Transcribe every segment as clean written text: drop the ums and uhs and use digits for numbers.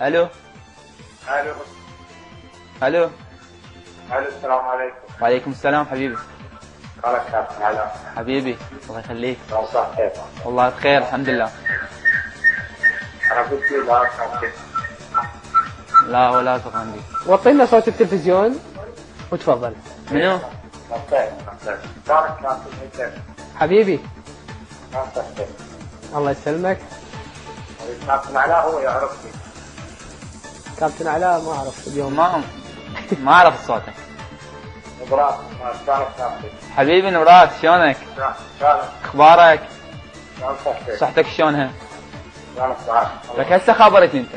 الو الو الو. الو السلام عليكم. وعليكم السلام حبيبي. قالك كابتن علاء. حبيبي الله يخليك. صح كيف؟ والله بخير الحمد لله. انا قلت لي لا كابتن. لا ولا تغني. وطينا صوت التلفزيون وتفضل. منو؟ قالك كابتن حبيبي كيف؟ الله يسلمك. كابتن علاء هو يعرفني. كابتن علاء ما اعرف اليوم. ما اعرف صوتك. نبراس قالك كابتن. حبيبي نبرات شلونك؟ قالك اخبارك؟ كيف؟ صحتك شلونها؟ قالك تعال. لك هسه خبرتني انت.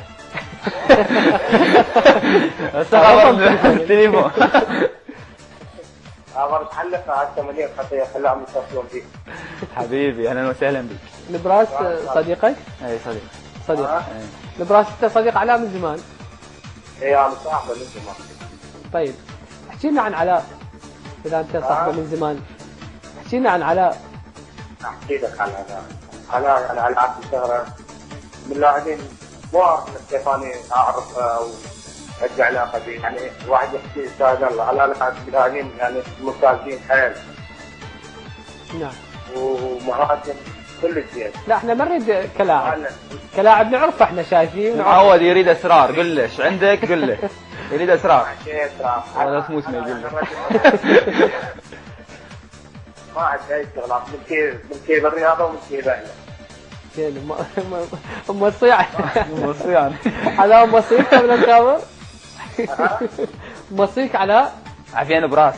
هسه خبرتني بالتليفون. انا بتحلف على التمارين حتى يخليهم يتصلون بي. حبيبي اهلا وسهلا بك. نبراس صديقك؟ اي صديق. صديق. نبراس انت صديق علاء من زمان؟ اي انا صاحبه من زمان. طيب احكي لنا عن علاء اذا انت صاحبه من زمان. احكي لنا عن علاء. احكي لك عن علاء. يعني علاء شهره من اللاعبين مو اعرف كيف انا اعرف او ارجع علاقه به. يعني واحد يحكي استاذ الله علاء اللاعبين يعني ممتازين حيل. نعم. ومهاجم كل شيء. لا احنا ما نريد كلاعب نعرفه احنا شايفين. معود يريد اسرار. قل له ايش عندك؟ قل له يريد اسرار. هذا اسمه اسمه يقول له. ما عاد اي شغلات من كيف الرياضه ومن كيف اهله. ام الصيع. ام الصيع. على ام الصيك قبل نكابر. ام الصيك على عافية براس.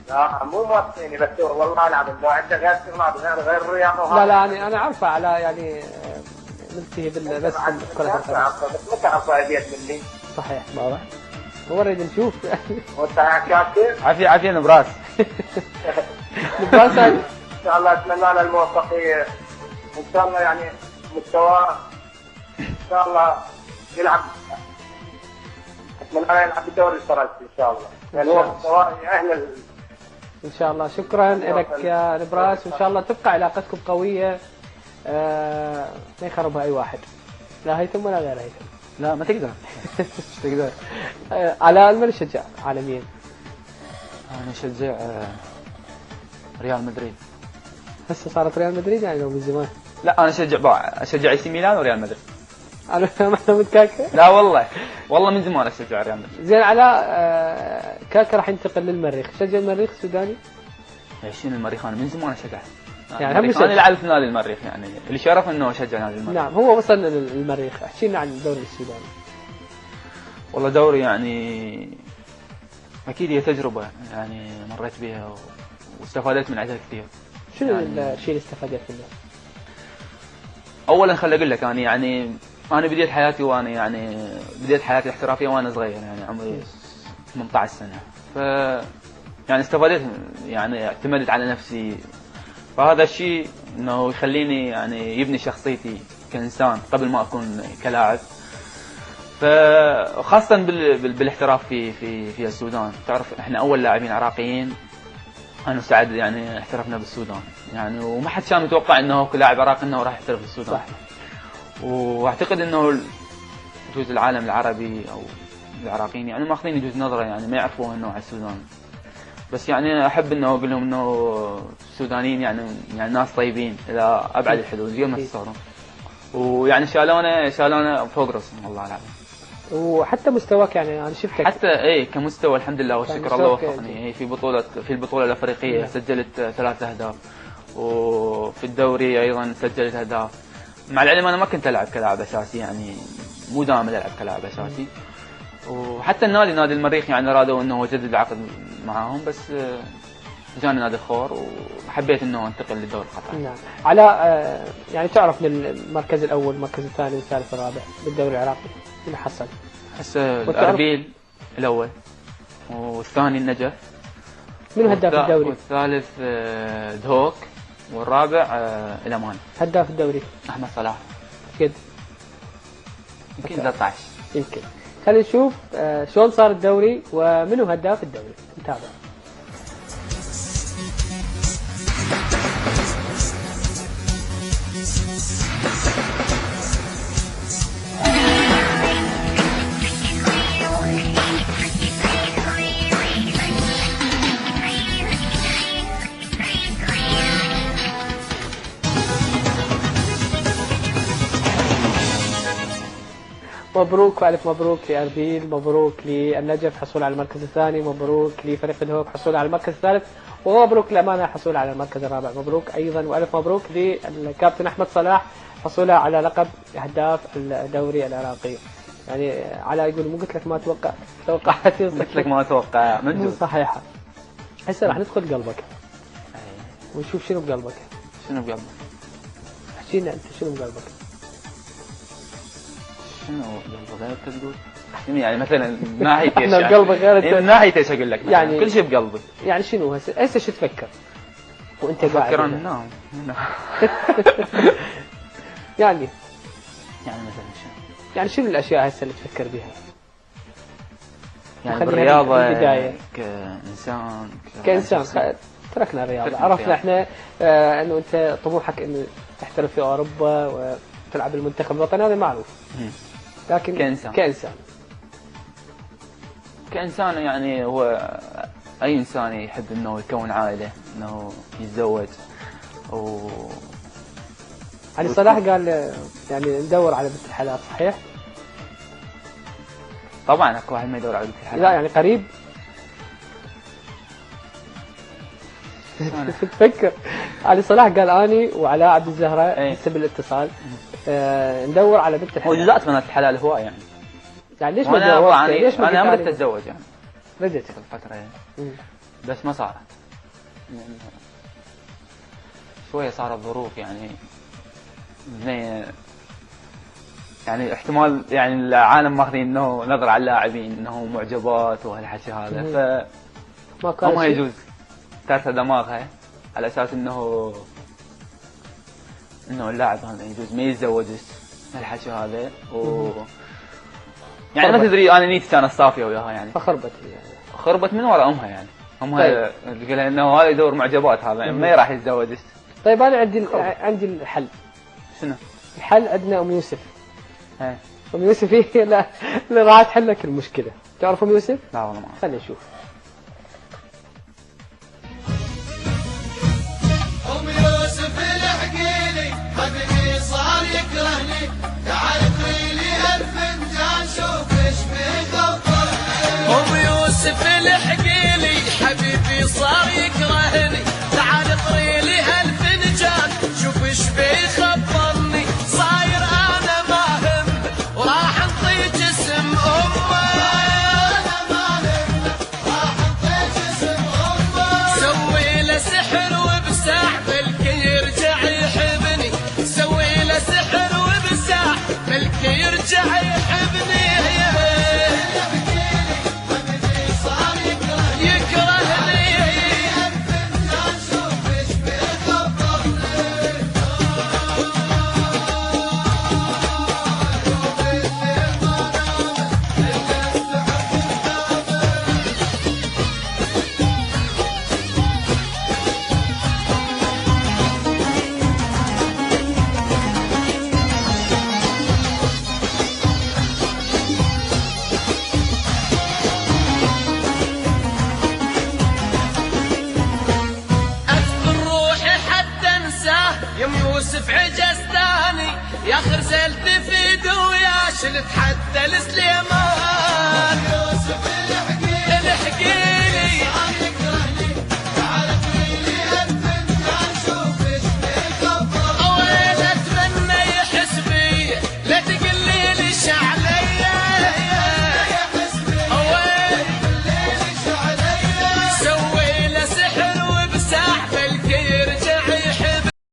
لا مو موصيني بس والله العظيم لو عندك غير شغلات غير الرياضه. لا لا انا عارفه على يعني ننتهي بس كره القدم. بس متى عرفه ابيت مني؟ صحيح واضح. هو نريد نشوف. وانت كابتن؟ عافية نبراس. نبراس ان شاء الله اتمنى له الموفقيه. ان شاء الله يعني مستواه ان شاء الله يلعب. اتمنى له يلعب بالدوري الفرنسي ان شاء الله. يعني هو مستواه يأهل. ان شاء الله. شكرا لك يا نبراس وان شاء الله تبقى علاقتكم قويه. ما يخربها اي واحد. لا هيثم ولا غير هيثم. لا ما تقدر. مش تقدر. علاء من يشجع عالميا؟ انا اشجع ريال مدريد. هسه صارت ريال مدريد يعني لو من زمان. لا انا اشجع اي سي ميلان وريال مدريد. انا محمد كاكا. لا والله من زمان اشجع ريال مدريد. زين علاء كاكا راح ينتقل للمريخ. شجع المريخ السوداني؟ شنو المريخ؟ انا من زمان اشجع. يعني هم انا لعبت في نادي المريخ يعني اللي شرف انه اشجع نادي المريخ. نعم هو وصل للمريخ. احكي لنا عن الدوري السوداني. والله دوري يعني اكيد هي تجربه يعني مريت بها واستفادت من عدها كثير. شنو يعني الشيء اللي استفدت منه؟ اولا خليني اقول لك انا بديت حياتي وانا يعني بديت حياتي الاحترافيه وانا صغير يعني عمري 18 سنه. ف يعني استفدت يعني اعتمدت على نفسي. فهذا الشيء انه يخليني يعني يبني شخصيتي كانسان قبل ما اكون كلاعب. فخاصه بالاحتراف في السودان. تعرف احنا اول لاعبين عراقيين انا وسعد يعني احترفنا بالسودان يعني وما حد كان متوقع انه كلاعب عراقي انه راح يحترف بالسودان. صح. واعتقد انه يجوز العالم العربي او العراقيين يعني ماخذين يجوز نظره يعني ما يعرفون انه على السودان. بس يعني احب انه اقول لهم انه السودانيين يعني ناس طيبين الى ابعد الحدود زي ما تصورون. ويعني شالونا فوق راسهم والله العظيم. وحتى مستواك يعني انا شفتك حتى كمستوى الحمد لله والشكر الله وفقني. في البطوله الافريقيه سجلت 3 أهداف وفي الدوري ايضا سجلت اهداف. مع العلم انا ما كنت العب كلاعب اساسي يعني مو دائما العب كلاعب اساسي. وحتى نادي المريخ يعني ارادوا انه يجدد العقد معاهم بس جاني نادي الخور وحبيت انه انتقل للدوري القطري. نعم. علاء يعني تعرف من المركز الاول المركز الثاني والثالث والرابع بالدوري العراقي اللي حصل؟ هسه الاربيل الاول والثاني النجف. من هداف الدوري؟ والثالث دهوك والرابع الامان. هداف الدوري؟ احمد صلاح. قد؟ يمكن 13. يمكن. خلينا نشوف شلون صار الدوري ومنو هداف الدوري. نتابع. مبروك والف مبروك لاربيل، مبروك للنجف حصول على المركز الثاني، مبروك لفريق الهوك حصول على المركز الثالث، ومبروك للامانه حصول على المركز الرابع. مبروك ايضا والف مبروك للكابتن احمد صلاح حصوله على لقب هداف الدوري العراقي. يعني علاء يقول مو قلت لك ما توقعاتي قلت لك ما اتوقع مو صحيحه. هسه راح ندخل قلبك ونشوف شنو بقلبك. شنو بقلبك؟ احكي لنا انت شنو بقلبك. شنو بقلبك؟ غير تقول يعني مثلا من ناحيه ايش؟ يعني بقلبك غير من ناحيه ايش اقول لك؟ يعني كل شيء بقلبي. يعني شنو هسه شو تفكر وانت قاعد؟ افكر انام. يعني مثلا شنو؟ يعني شنو الاشياء هسه اللي تفكر بها؟ يعني بالرياضه البداية. كإنسان تركنا الرياضة، عرفنا احنا انه انت طموحك انه تحترف في اوروبا وتلعب المنتخب الوطني، هذا معروف. لكن كإنسان يعني هو اي انسان يحب انه يكون عائلة، انه يتزوج علي صلاح قال يعني ندور على بنت الحلال، صحيح؟ طبعا اكو واحد ما يدور على بنت الحلال. لا يعني قريب. تفكر علي صلاح قال اني وعلاء عبد الزهراء هسه بالاتصال ندور على بنت الحلال. وجزات بنات الحلال هواي يعني ليش ما تزوجت؟ ليش ما انا بدي اتزوج يعني بديت الفترة يعني بس ما صارت يعني شوية صارت ظروف يعني احتمال يعني العالم ماخذين انه نظرة على اللاعبين انه معجبات وهالحكي هذا ما يجوز ترثى دماغها على اساس انه اللاعب هذا يجوز ما يتزوجش هالحكي هذا يعني ما تدري انا نيتي كانت صافيه وياها يعني فخربت يعني خربت من وراء امها يعني امها تقول لها انه هذا يدور معجبات هذا ما راح يتزوجش. طيب انا عندي الحل. شنو الحل؟ عندنا ام يوسف. ام يوسف هي اللي راح تحل لك المشكله. تعرف ام يوسف؟ لا والله ما خلينا نشوف. ام يوسف الحقيلي حبيبي صار يكرهني، تعال اقريلي الفنجان شوف ايش بيخبرني. ام يوسف الحقيلي حبيبي صار يكرهني، تعال اقريلي الفنجان شوف ايش بيخبرني. صاير انا ما هم وراح انطي جسم امه، انا ما هم راح انطي جسم امه. سوي له سحر وبساع بلكي يرجع يحبني، سوي له سحر وبساع بلكي يرجع يحبني. يوسف عجزتاني يا خرزلت في دويا شلت حتى السليمان.